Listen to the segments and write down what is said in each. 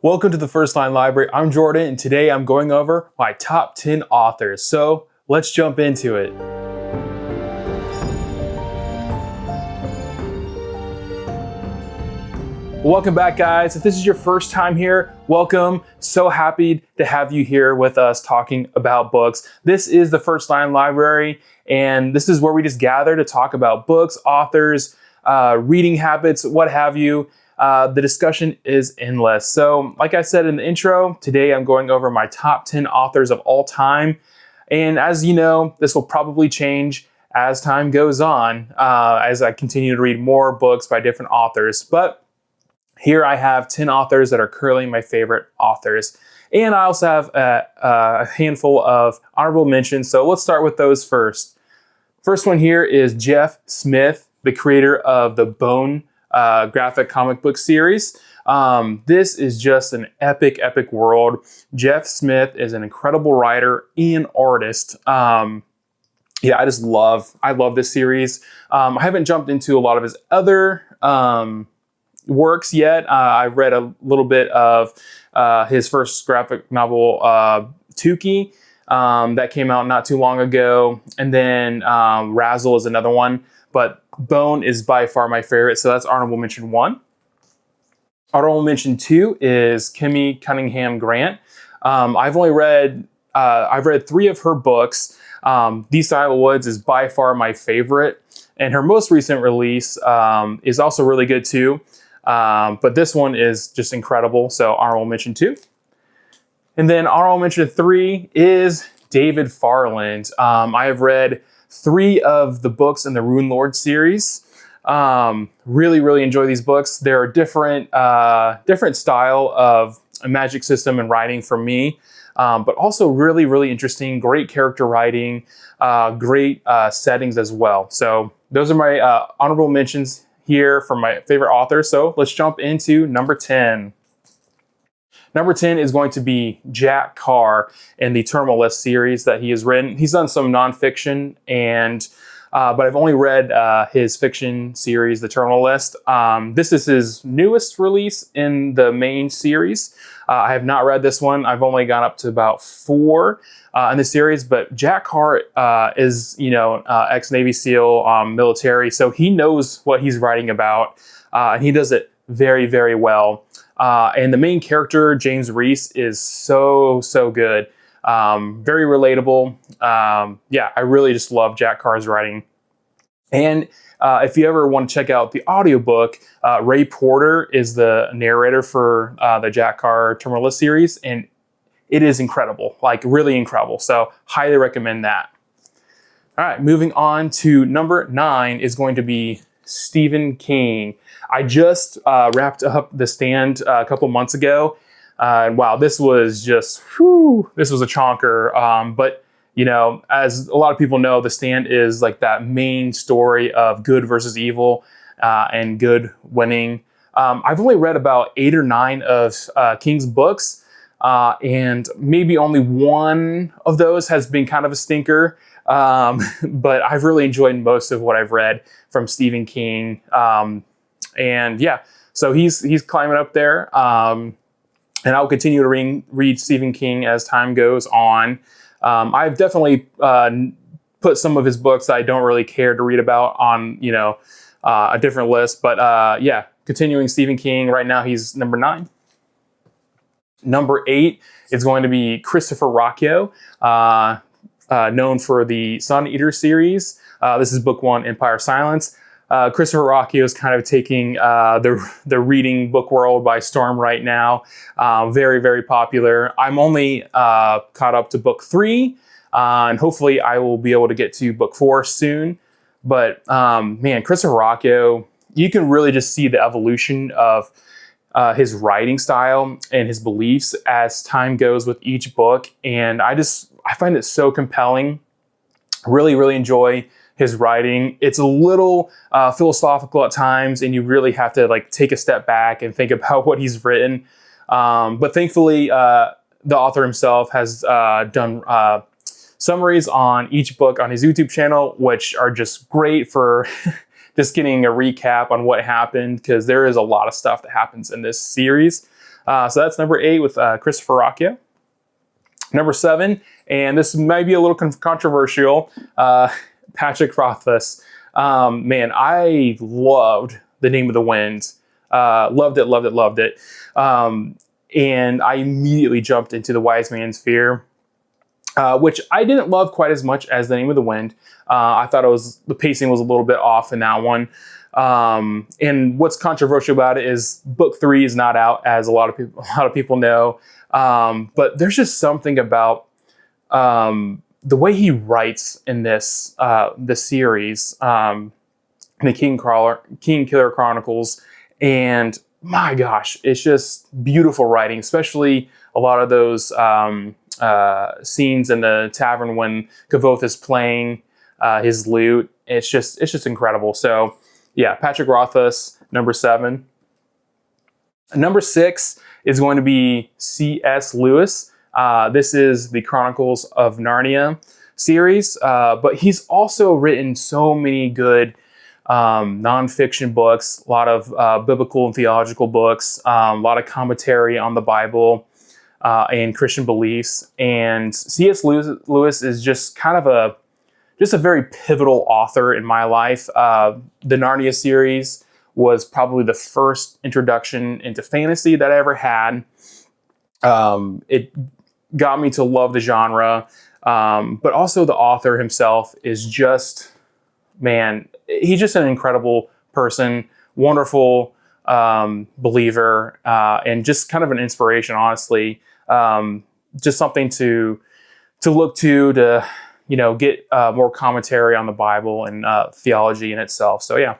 Welcome to the First Line Library. I'm Jordan, and today I'm going over my top 10 authors. So let's jump into it. Welcome back, guys. If this is your first time here, welcome. So happy to have you here with us talking about books. This is the First Line Library, and this is where we just gather to talk about books, authors, reading habits, what have you. The discussion is endless. So, like I said in the intro, today I'm going over my top 10 authors of all time. And as you know, this will probably change as time goes on, as I continue to read more books by different authors. But here I have 10 authors that are currently my favorite authors. And I also have a handful of honorable mentions. So let's start with those first. First one here is Jeff Smith, the creator of the Bone graphic comic book series. This is just an epic world. Jeff Smith is an incredible writer and artist. I love this series. I haven't jumped into a lot of his other works yet. I've read a little bit of his first graphic novel, Tukey, that came out not too long ago. And then Razzle is another one. But Bone is by far my favorite, so that's honorable mention 1. Honorable mention 2 is Kimmy Cunningham Grant. I've read 3 of her books. These Side of the Woods is by far my favorite, and her most recent release is also really good too. But this one is just incredible, so honorable mention 2. And then honorable mention 3 is David Farland. I have read 3 of the books in the Rune Lord series. Really enjoy these books. They're a different style of a magic system and writing for me, but also really interesting, great character writing, great settings as well. So those are my honorable mentions here from my favorite authors. So let's jump into number 10. Number 10 is going to be Jack Carr in the Terminal List series that he has written. He's done some nonfiction, but I've only read his fiction series, The Terminal List. This is his newest release in the main series. I have not read this one. I've only gone up to about 4 in the series, but Jack Carr is, ex-Navy SEAL military, so he knows what he's writing about, and he does it very well. And the main character, James Reese, is so good. Very relatable. I really just love Jack Carr's writing. And if you ever want to check out the audiobook, Ray Porter is the narrator for the Jack Carr Terminal List series, and it is incredible, really incredible. So highly recommend that. All right, moving on to number 9 is going to be Stephen King. I just wrapped up The Stand a couple months ago. Wow, this was just, this was a chonker. But, as a lot of people know, The Stand is like that main story of good versus evil and good winning. I've only read about 8 or 9 of King's books, and maybe only one of those has been kind of a stinker. But I've really enjoyed most of what I've read from Stephen King. So he's climbing up there. And I'll continue to read Stephen King as time goes on. I've definitely put some of his books that I don't really care to read about on, a different list. But continuing Stephen King. Right now he's number 9. Number 8 is going to be Christopher Ruocco, known for the Sun Eater series. This is book 1, Empire of Silence. Christopher Ruocco is kind of taking the reading book world by storm right now. Very popular. I'm only caught up to book 3, and hopefully I will be able to get to book 4 soon. But Christopher Ruocco, you can really just see the evolution of his writing style and his beliefs as time goes with each book, and I find it so compelling. Really enjoy his writing. It's a little philosophical at times, and you really have to take a step back and think about what he's written. But thankfully, the author himself has done summaries on each book on his YouTube channel, which are just great for just getting a recap on what happened, because there is a lot of stuff that happens in this series. So that's number 8 with Christopher Rocchio. Number 7, and this might be a little controversial, Patrick Rothfuss. Man, I loved The Name of the Wind. Loved it, loved it, loved it. And I immediately jumped into The Wise Man's Fear, which I didn't love quite as much as The Name of the Wind. I thought the pacing was a little bit off in that one. And what's controversial about it is book 3 is not out, as a lot of people know. But there's just something about the way he writes in this series, the King Killer Chronicles, and my gosh, it's just beautiful writing, especially a lot of those scenes in the tavern when Kvothe is playing his lute. It's just incredible. So yeah, Patrick Rothfuss, number 7. Number 6 is going to be C.S. Lewis. This is the Chronicles of Narnia series, but he's also written so many good nonfiction books, a lot of biblical and theological books, a lot of commentary on the Bible and Christian beliefs. And C.S. Lewis is just kind of a very pivotal author in my life. The Narnia series was probably the first introduction into fantasy that I ever had. It got me to love the genre, but also the author himself is just, man, he's just an incredible person, wonderful believer, and just kind of an inspiration, honestly. Just something to look to get more commentary on the Bible and theology in itself. So yeah,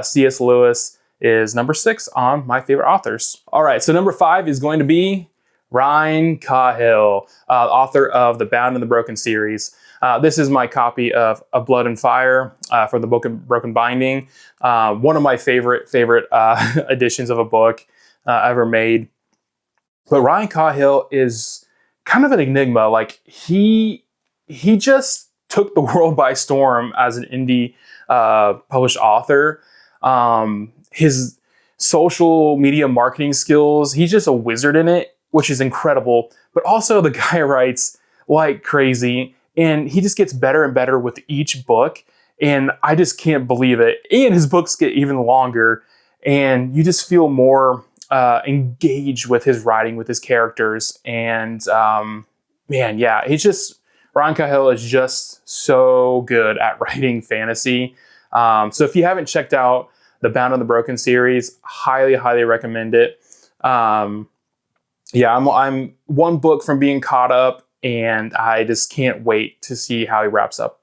C.S. Lewis is number 6 on my favorite authors. All right, so number 5 is going to be Ryan Cahill, author of the Bound and the Broken series. This is my copy of A Blood and Fire from the book of Broken Binding. One of my favorite editions of a book ever made. But Ryan Cahill is kind of an enigma. Like he just took the world by storm as an indie published author. His social media marketing skills, he's just a wizard in it, which is incredible. But also the guy writes like crazy, and he just gets better and better with each book. And I just can't believe it. And his books get even longer, and you just feel more engaged with his writing, with his characters. And man, yeah, Ryan Cahill is just so good at writing fantasy. So if you haven't checked out the Bound and the Broken series, highly, highly recommend it. Yeah, I'm one book from being caught up, and I just can't wait to see how he wraps up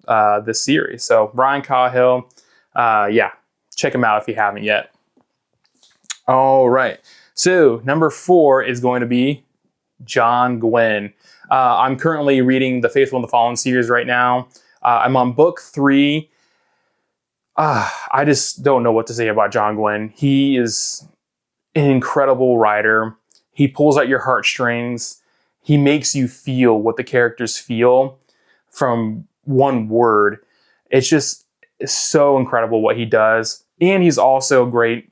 this series. So Ryan Cahill, yeah, check him out if you haven't yet. All right, so number 4 is going to be John Gwynne. I'm currently reading the Faithful and the Fallen series right now. I'm on book 3. I just don't know what to say about John Gwynne. He is an incredible writer. He pulls at your heartstrings. He makes you feel what the characters feel from one word. It's so incredible what he does. And he's also a great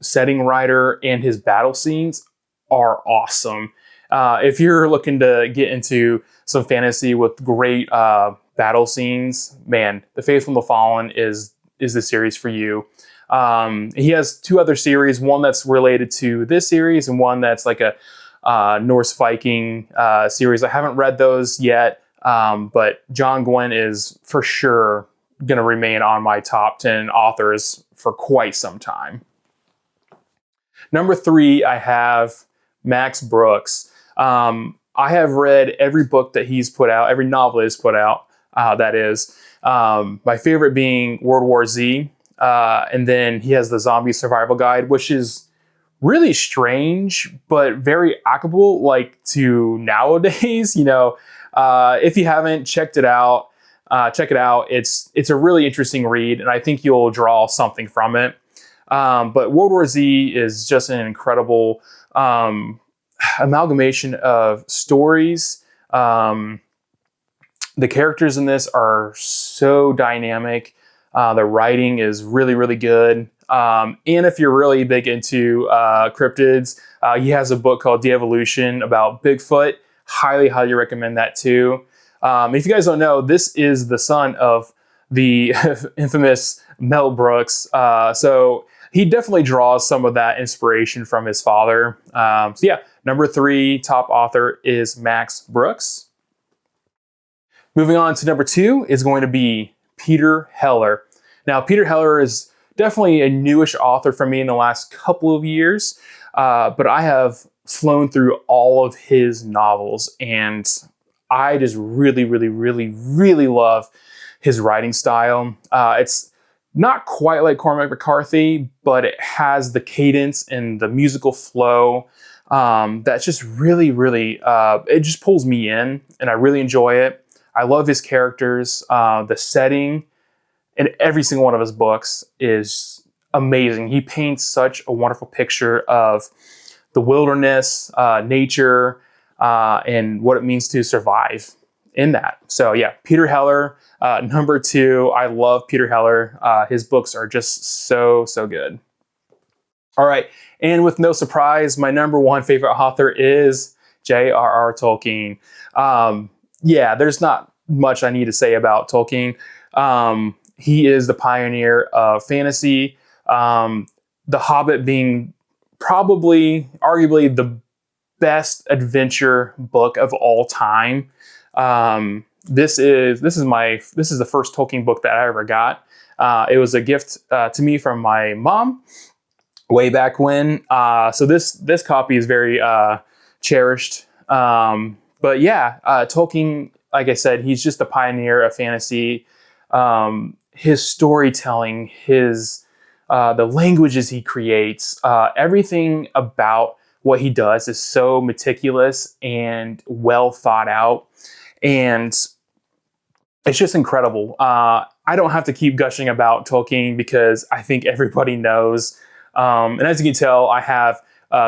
setting writer, and his battle scenes are awesome. If you're looking to get into some fantasy with great battle scenes, man, The Faithful and the Fallen is the series for you. He has 2 other series, one that's related to this series and one that's like a Norse Viking series. I haven't read those yet, but John Gwynne is for sure going to remain on my top 10 authors for quite some time. Number 3, I have Max Brooks. I have read every book that he's put out, every novel he's put out, that is. My favorite being World War Z. And then he has the Zombie Survival Guide, which is really strange, but very applicable, like to nowadays. If you haven't checked it out, check it out. It's a really interesting read, and I think you'll draw something from it. But World War Z is just an incredible amalgamation of stories. The characters in this are so dynamic. The writing is really, really good. And if you're really big into cryptids, he has a book called De-Evolution about Bigfoot. Highly, highly recommend that too. If you guys don't know, this is the son of the infamous Mel Brooks. So he definitely draws some of that inspiration from his father. So yeah, number 3 top author is Max Brooks. Moving on to number 2 is going to be Peter Heller. Now, Peter Heller is definitely a newish author for me in the last couple of years, but I have flown through all of his novels, and I just really, really, really, really love his writing style. It's not quite like Cormac McCarthy, but it has the cadence and the musical flow that's just really, really, it just pulls me in, and I really enjoy it. I love his characters. The setting in every single one of his books is amazing. He paints such a wonderful picture of the wilderness, nature, and what it means to survive in that. So yeah, Peter Heller, number 2. I love Peter Heller. His books are just so, so good. All right, and with no surprise, my number 1 favorite author is J.R.R. Tolkien. Yeah, there's not much I need to say about Tolkien. He is the pioneer of fantasy. The Hobbit being probably, arguably, the best adventure book of all time. This is the first Tolkien book that I ever got. It was a gift to me from my mom way back when. So this copy is very cherished. But yeah, Tolkien, like I said, he's just a pioneer of fantasy. His storytelling, the languages he creates, everything about what he does is so meticulous and well thought out. And it's just incredible. I don't have to keep gushing about Tolkien because I think everybody knows. And as you can tell, I have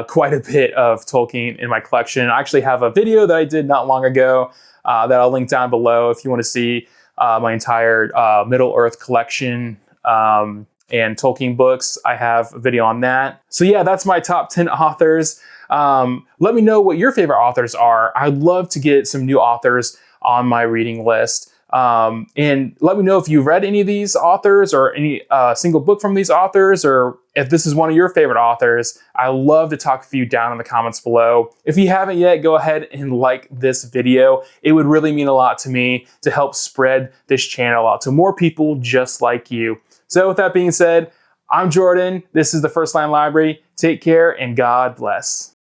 quite a bit of Tolkien in my collection. I actually have a video that I did not long ago that I'll link down below if you want to see my entire Middle-earth collection and Tolkien books. I have a video on that. So yeah, that's my top 10 authors. Let me know what your favorite authors are. I'd love to get some new authors on my reading list. And let me know if you've read any of these authors or any single book from these authors, or if this is one of your favorite authors. I love to talk with you down in the comments below. If you haven't yet, go ahead and like this video. It would really mean a lot to me to help spread this channel out to more people just like you. So with that being said, I'm Jordan. This is the First Line Library. Take care and God bless.